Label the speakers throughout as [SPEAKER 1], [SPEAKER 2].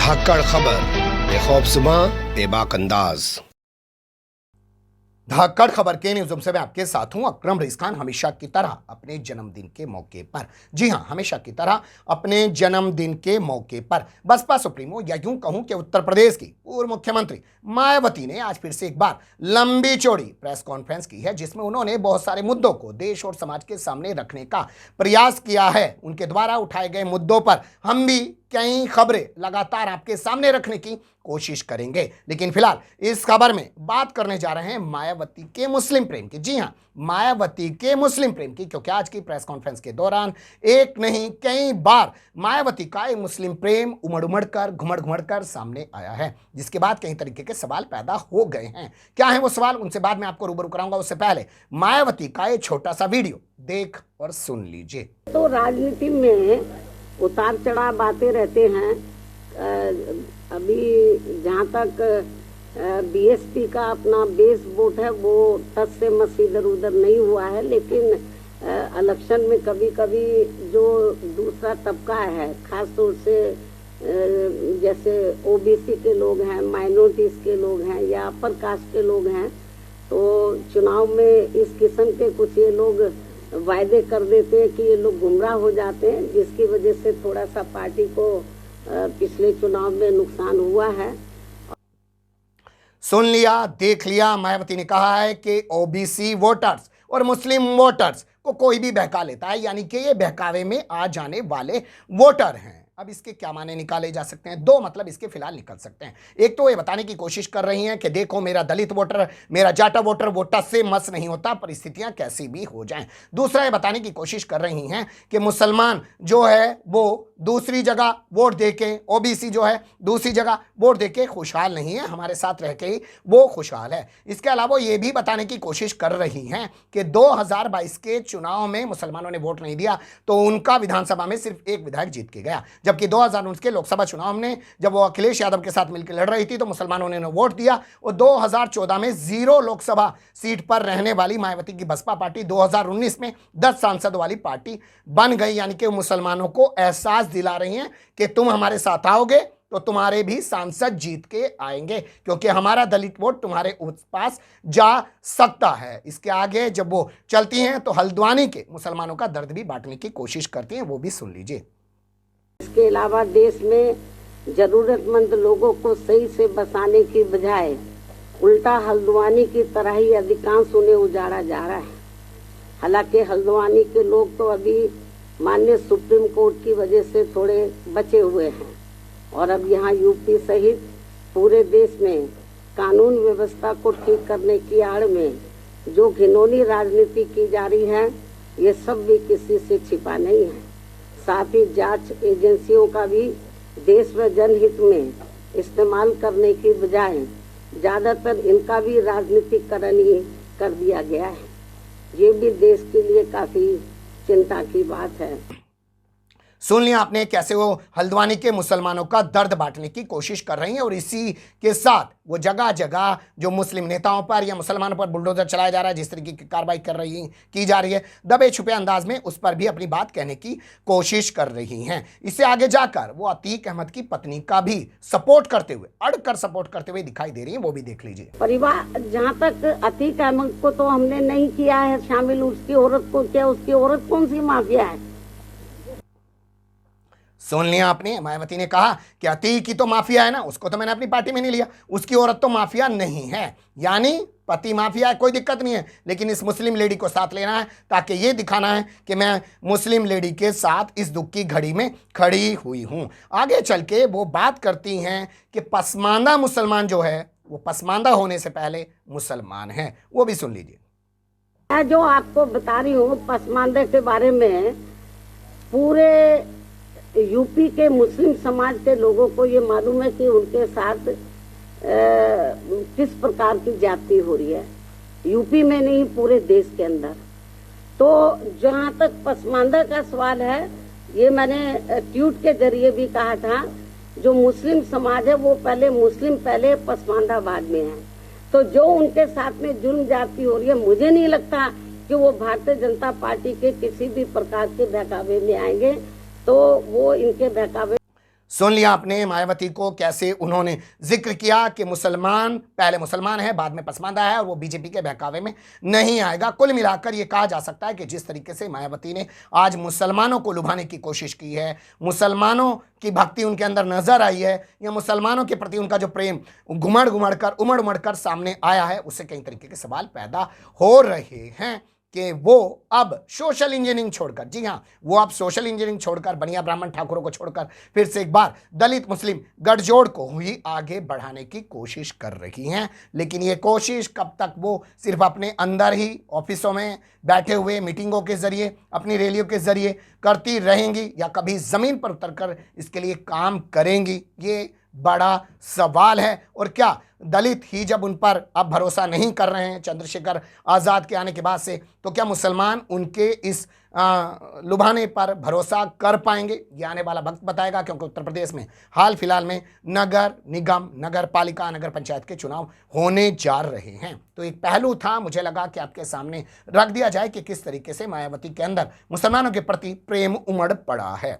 [SPEAKER 1] धाकड़ खबर बेखौफसुमा बेबाक अंदाज। धाकड़ खबर के न्यूज़ से मैं आपके साथ हूं अकरम रईस खान। हमेशा की तरह अपने जन्मदिन के मौके पर, जी हां, हमेशा की तरह अपने जन्मदिन के मौके पर बसपा सुप्रीमो या यूं कहूं कि उत्तर प्रदेश की पूर्व मुख्यमंत्री मायावती ने आज फिर से एक बार लंबी चौड़ी प्रेस कॉन्फ्रेंस की है, जिसमें उन्होंने बहुत सारे मुद्दों को देश और समाज के सामने रखने का प्रयास किया है। उनके द्वारा उठाए गए मुद्दों पर हम भी कई खबरें लगातार आपके सामने रखने की कोशिश करेंगे, लेकिन फिलहाल इस खबर में बात करने जा रहे हैं मायावती के मुस्लिम प्रेम की। जी हां, मायावती के मुस्लिम प्रेम की, क्योंकि आज की प्रेस कॉन्फ्रेंस के दौरान एक नहीं कई बार मायावती का एक मुस्लिम प्रेम उमड़ उमड़ कर घुमड़ घुमड़ कर सामने आया है, जिसके बाद कई तरीके के सवाल पैदा हो गए हैं। क्या है वो सवाल, उनसे बाद में आपको रूबरू कराऊंगा। उससे पहले मायावती का एक छोटा सा वीडियो देख और सुन लीजिए।
[SPEAKER 2] तो राजनीति में उतार चढ़ाव बातें रहते हैं। अभी जहाँ तक बीएसपी का अपना बेस वोट है वो टच से मस इधर उधर नहीं हुआ है, लेकिन इलेक्शन में कभी कभी जो दूसरा तबका है, खास तौर से जैसे ओबीसी के लोग हैं, माइनॉरिटीज के लोग हैं या अपर कास्ट के लोग हैं, तो चुनाव में इस किस्म के कुछ ये लोग वायदे कर देते हैं कि ये लोग गुमराह हो जाते हैं, जिसकी वजह से थोड़ा सा पार्टी को पिछले चुनाव में नुकसान हुआ है।
[SPEAKER 1] सुन लिया, देख लिया। मायावती ने कहा है कि ओबीसी वोटर्स और मुस्लिम वोटर्स को कोई भी बहका लेता है, यानी कि ये बहकावे में आ जाने वाले वोटर हैं। अब इसके क्या माने निकाले जा सकते हैं? दो मतलब इसके फिलहाल निकल सकते हैं। एक तो ये बताने की कोशिश कर रही हैं कि देखो मेरा दलित वोटर, मेरा जाटा वोटर वो टच से मस नहीं होता, परिस्थितियां कैसी भी हो जाएं। दूसरा ये बताने की कोशिश कर रही हैं कि मुसलमान जो है वो दूसरी जगह वोट देके, ओबीसी जो है दूसरी जगह वोट देके खुशहाल नहीं है, हमारे साथ रह के ही वो खुशहाल है। इसके अलावा ये भी बताने की कोशिश कर रही हैं कि 2022 के चुनाव में मुसलमानों ने वोट नहीं दिया तो उनका विधानसभा में सिर्फ एक विधायक जीत के गया, जबकि 2019 के लोकसभा चुनाव में जब वो अखिलेश यादव के साथ मिलकर लड़ रही थी तो मुसलमानों ने वोट दिया और 2014 में 0 लोकसभा सीट पर रहने वाली मायावती की बसपा पार्टी 2019 में 10 सांसद वाली पार्टी बन गई। यानी कि मुसलमानों को एहसास दिला रही हैं कि तुम हमारे साथ आओगे तो तुम्हारे भी सांसद जीत के आएंगे, क्योंकि हमारा दलित वोट तुम्हारे पास जा सकता है। इसके आगे जब वो चलती हैं तो हल्द्वानी के मुसलमानों का दर्द भी बांटने की कोशिश करती हैं, वो भी सुन लीजिए।
[SPEAKER 2] इसके अलावा देश में जरूरतमंद लोगों को सही से बसाने की बजाय उल्टा हल्द्वानी की तरह ही अधिकांश उन्हें उजाड़ा जा रहा है। हालांकि हल्द्वानी के लोग तो अभी माननीय सुप्रीम कोर्ट की वजह से थोड़े बचे हुए हैं और अब यहाँ यूपी सहित पूरे देश में कानून व्यवस्था को ठीक करने की आड़ में जो घिनौनी राजनीति की जा रही है, ये सब भी किसी से छिपा नहीं है। साथ ही जांच एजेंसियों का भी देश व जनहित में इस्तेमाल करने की बजाय ज्यादातर इनका भी राजनीतिकरण ही कर दिया गया है। ये भी देश के लिए काफी चिंता की बात है।
[SPEAKER 1] सुन लिया आपने कैसे वो हल्द्वानी के मुसलमानों का दर्द बांटने की कोशिश कर रही हैं और इसी के साथ वो जगह जगह जो मुस्लिम नेताओं पर या मुसलमानों पर बुलडोजर चलाया जा रहा है, जिस तरीके की कार्रवाई की जा रही है, दबे छुपे अंदाज में उस पर भी अपनी बात कहने की कोशिश कर रही हैं। इससे आगे जाकर वो अतीक अहमद की पत्नी का भी सपोर्ट करते हुए, अड़कर सपोर्ट करते हुए दिखाई दे रही है, वो भी देख लीजिए।
[SPEAKER 2] परिवार जहाँ तक अतीक अहमद को तो हमने नहीं किया है शामिल, उसकी औरत को क्या, उसकी औरत कौन सी माफिया है?
[SPEAKER 1] सुन लिया आपने, मायावती ने कहा कि अतीक की तो माफिया है ना, उसको तो मैंने अपनी पार्टी में नहीं लिया, उसकी औरत तो माफिया नहीं है। यानी पति माफिया है, कोई दिक्कत नहीं है, लेकिन इस मुस्लिम लेडी को साथ लेना है ताकि ये दिखाना है कि मैं मुस्लिम लेडी के साथ इस दुख की घड़ी में खड़ी हुई हूं। आगे चल के वो बात करती हैं कि पसमानदा मुसलमान जो है वो पसमानदा होने से पहले मुसलमान है, वो भी सुन लीजिए।
[SPEAKER 2] मैं जो आपको बता रही हूँ पसमानदा के बारे में, पूरे यूपी के मुस्लिम समाज के लोगों को ये मालूम है कि उनके साथ किस प्रकार की ज्यादती हो रही है, यूपी में नहीं पूरे देश के अंदर। तो जहाँ तक पसमानदा का सवाल है, ये मैंने ट्वीट के जरिए भी कहा था, जो मुस्लिम समाज है वो पहले मुस्लिम पहले, पसमानदा बाद में है। तो जो उनके साथ में जुल्म ज्यादती हो रही है, मुझे नहीं लगता कि वो भारतीय जनता पार्टी के किसी भी प्रकार के बहकावे में आएंगे, तो वो इनके बहकावे
[SPEAKER 1] सुन लिया आपने मायावती को कैसे उन्होंने जिक्र किया कि मुसलमान पहले मुसलमान है, बाद में पसमानदा है और वो बीजेपी के बहकावे में नहीं आएगा। कुल मिलाकर ये कहा जा सकता है कि जिस तरीके से मायावती ने आज मुसलमानों को लुभाने की कोशिश की है, मुसलमानों की भक्ति उनके अंदर नजर आई है, या मुसलमानों के प्रति उनका जो प्रेम घुमड़ घुमड़ कर उमड़ उमड़ कर सामने आया है, उससे कई तरीके के सवाल पैदा हो रहे हैं कि वो अब सोशल इंजीनियरिंग छोड़कर, जी हाँ, वो अब सोशल इंजीनियरिंग छोड़कर, बनिया ब्राह्मण ठाकुरों को छोड़कर फिर से एक बार दलित मुस्लिम गठजोड़ को ही आगे बढ़ाने की कोशिश कर रही हैं। लेकिन ये कोशिश कब तक वो सिर्फ अपने अंदर ही ऑफिसों में बैठे हुए मीटिंगों के जरिए, अपनी रैलियों के जरिए करती रहेंगी, या कभी जमीन पर उतरकर इसके लिए काम करेंगी, ये बड़ा सवाल है। और क्या दलित ही जब उन पर अब भरोसा नहीं कर रहे हैं चंद्रशेखर आज़ाद के आने के बाद से, तो क्या मुसलमान उनके इस लुभाने पर भरोसा कर पाएंगे? ये आने वाला वक्त बताएगा, क्योंकि उत्तर प्रदेश में हाल फिलहाल में नगर निगम, नगर पालिका, नगर पंचायत के चुनाव होने जा रहे हैं। तो एक पहलू था, मुझे लगा कि आपके सामने रख दिया जाए कि किस तरीके से मायावती के अंदर मुसलमानों के प्रति प्रेम उमड़ पड़ा है।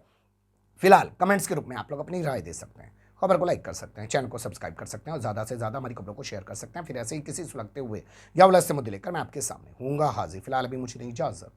[SPEAKER 1] फिलहाल कमेंट्स के रूप में आप लोग अपनी राय दे सकते हैं, खबर को लाइक कर सकते हैं, चैनल को सब्सक्राइब कर सकते हैं और ज़्यादा से ज़्यादा हमारी खबरों को शेयर कर सकते हैं। फिर ऐसे ही किसी सुलगते हुए या उलझते मुद्दे लेकर मैं आपके सामने हूँगा हाजिर। फिलहाल अभी मुझे नहीं इजाज़त।